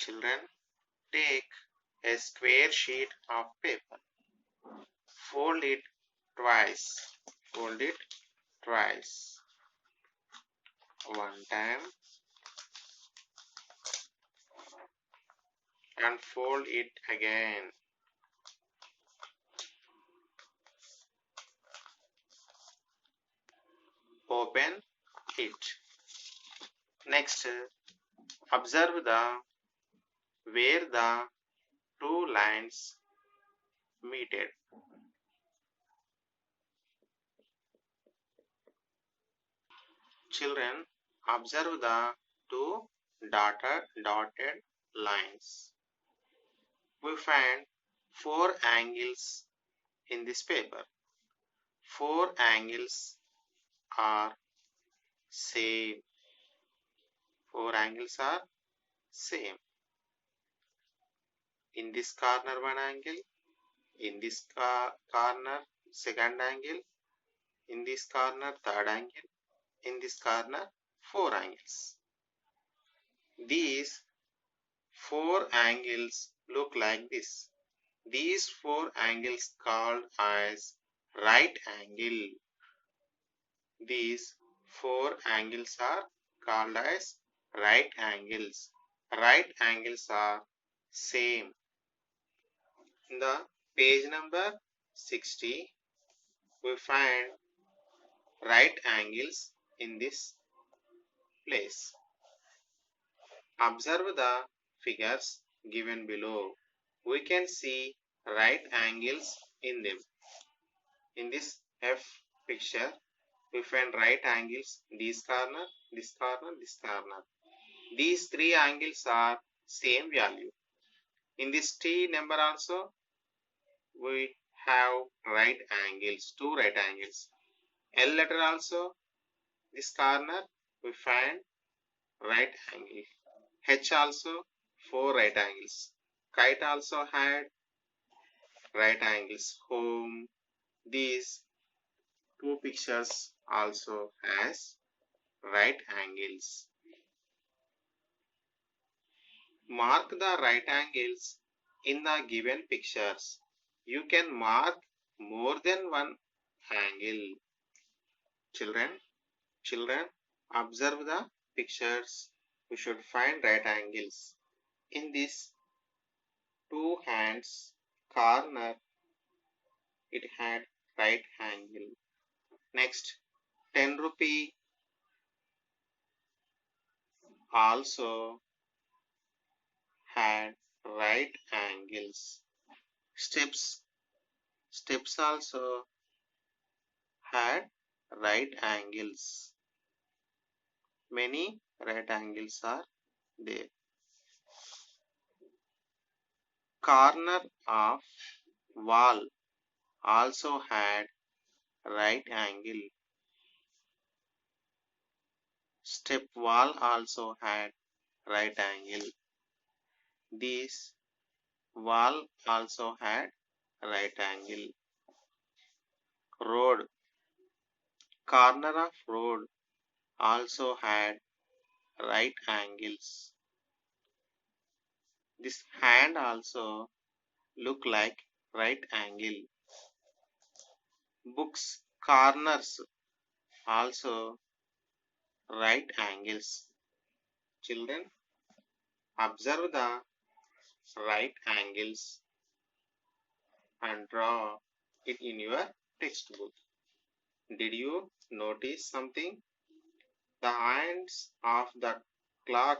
Children, take a square sheet of paper. Fold it twice. Fold it twice. One time and fold it again. Open it. Next, observe where the two lines meted. Children, observe the two dotted lines. We find four angles in this paper. Four angles are same. Four angles are same. In this corner one angle, in this corner second angle, in this corner third angle, in this corner four angles. These four angles look like this. These four angles called as right angle. These four angles are called as right angles. Right angles are same. In the page number 60, we find right angles in this place. Observe the figures given below. We can see right angles in them. In this F picture, we find right angles this corner, this corner, this corner. These three angles are same value. In this T number also, we have right angles, two right angles. L letter also, this corner, we find right angle. H also, four right angles. Kite also had right angles. Home, these two pictures also has right angles. Mark the right angles in the given pictures. You can mark more than one angle. Children, observe the pictures. We should find right angles. In this two hands corner, it had right angle. Next, 10 rupee also had right angles. Steps also had right angles. Many right angles are there. Corner of wall also had right angle. Step wall also had right angle. This wall also had right angle. Road, corner of road also had right angles. This hand also look like right angle. Books corners also right angles. Children, observe the right angles and draw it in your textbook. Did you notice something? The hands of the clock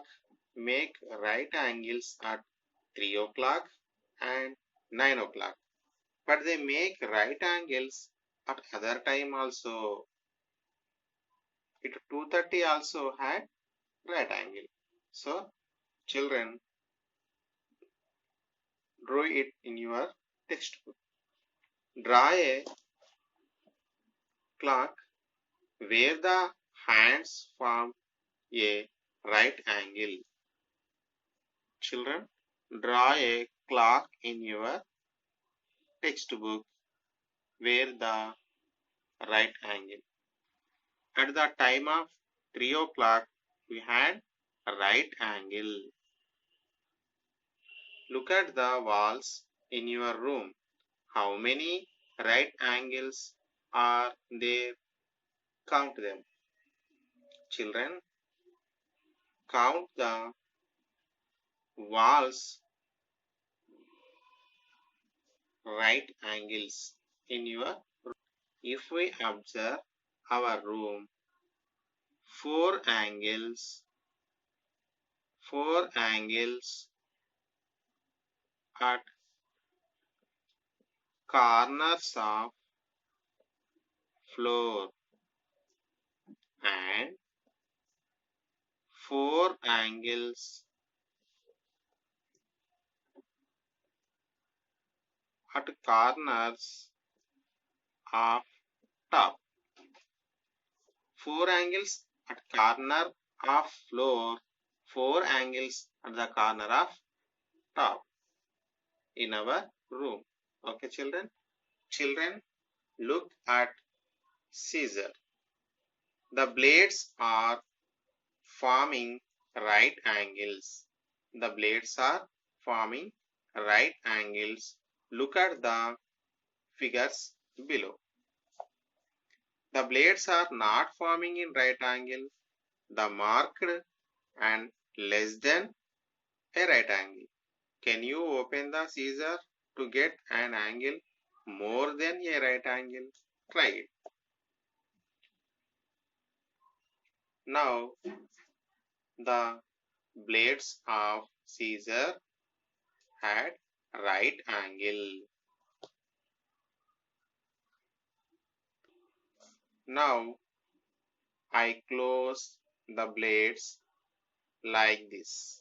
make right angles at 3 o'clock and 9 o'clock. But they make right angles at other time also. At 2:30 also had right angle. So, children, draw it in your textbook. Draw a clock where the hands form a right angle. Children, draw a clock in your textbook where the right angle. At the time of 3 o'clock, we had a right angle. Look at the walls in your room. How many right angles are there? Count them. Children, count the walls right angles in your room. If we observe our room, four angles at corners of floor and four angles at corners of top. Four angles at corner of floor, four angles at the corner of top in our room. Okay, children? Children, look at scissor. The blades are forming right angles. The blades are forming right angles. Look at the figures below. The blades are not forming in right angle. The marked and less than a right angle. Can you open the scissor to get an angle more than a right angle? Try it. Now the blades of scissor had right angle. Now I close the blades like this.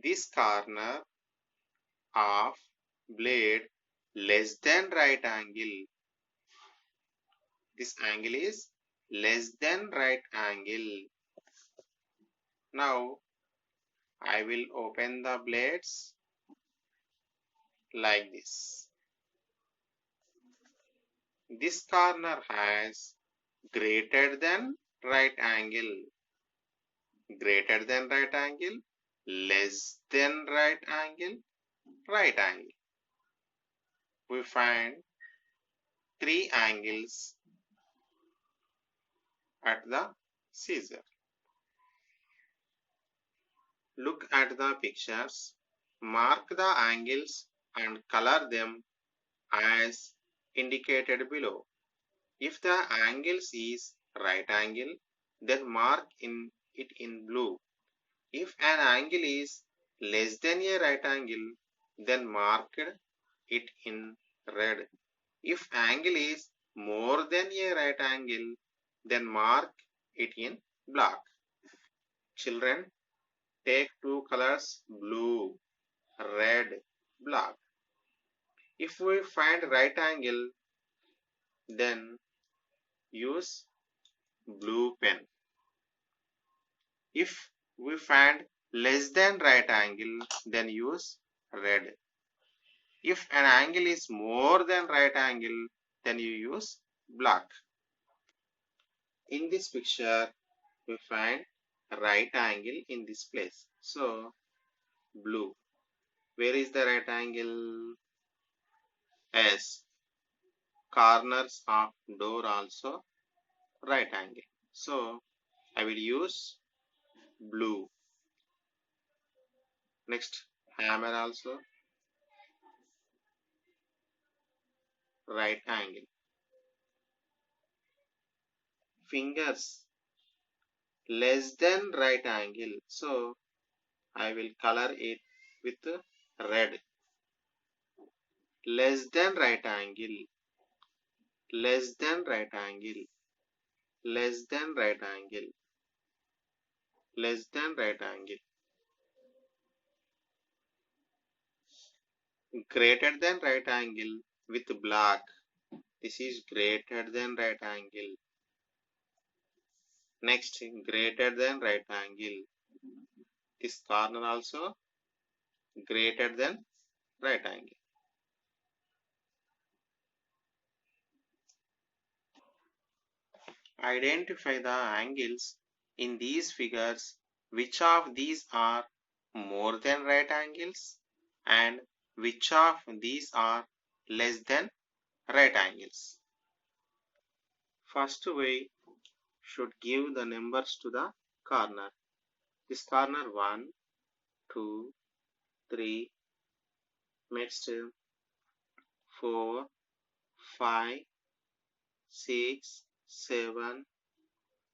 This corner of blade less than right angle. This angle is less than right angle. Now I will open the blades like this. This corner has greater than right angle, greater than right angle, less than right angle, right angle. We find three angles at the scissor. Look at the pictures, mark the angles and color them as indicated below. If the angle is right angle, then mark it in blue. If an angle is less than a right angle, then mark it in red. If angle is more than a right angle, then mark it in black. Children, take two colors, blue, red, black. If we find right angle, then use blue pen. If we find less than right angle, then use red. If an angle is more than right angle, then you use black. In this picture, we find right angle in this place. So, blue. Where is the right angle? Yes. Corners of door also right angle. So, I will use blue. Next, hammer also right angle. Fingers less than right angle. So, I will color it with red. Less than right angle. Less than right angle. Less than right angle. Less than right angle. Greater than right angle with black. This is greater than right angle. Next, greater than right angle. This corner also greater than right angle. Identify the angles in these figures. Which of these are more than right angles and which of these are less than right angles. First we should give the numbers to the corner. This corner 1, 2, 3, next 4, 5, 6, 7,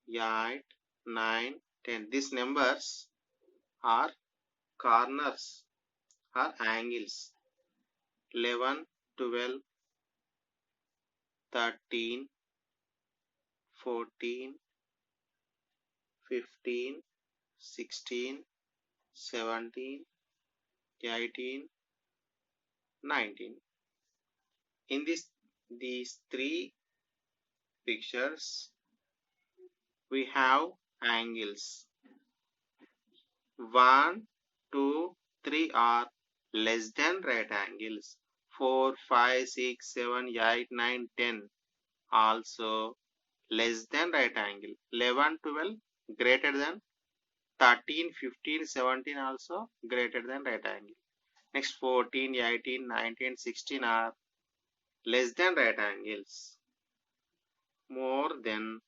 8, 9, 10. These numbers are corners or angles. 11, 12, 13, 14, 15, 16, 17, 18, 19. In these three pictures, we have angles. 1, 2, 3 are less than right angles. 4, 5, 6, 7, 8, 9, 10 also less than right angle. 11, 12 greater than. 13, 15, 17 also greater than right angle. Next 14, 18, 19, 16 are less than right angles. More than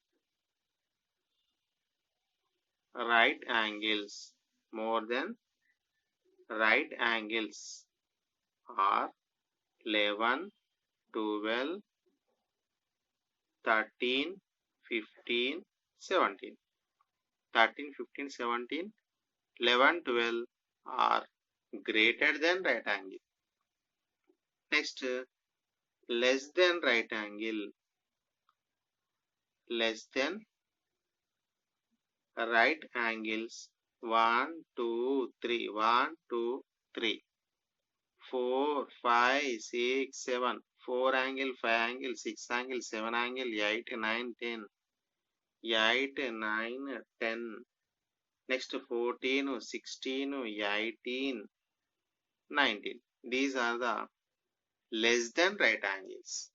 right angles. More than right angles are 11, 12, 13, 15, 17. 13, 15, 17, 11, 12 are greater than right angle. Next, less than right angle. Less than right angles 1, 2, 3. 1, 2, 3. 4, 5, 6, 7. 4 angle, 5 angle, 6 angle, 7 angle, 8, 9, 10. 8, 9, 10. Next 14, 16, 18, 19. These are the less than right angles.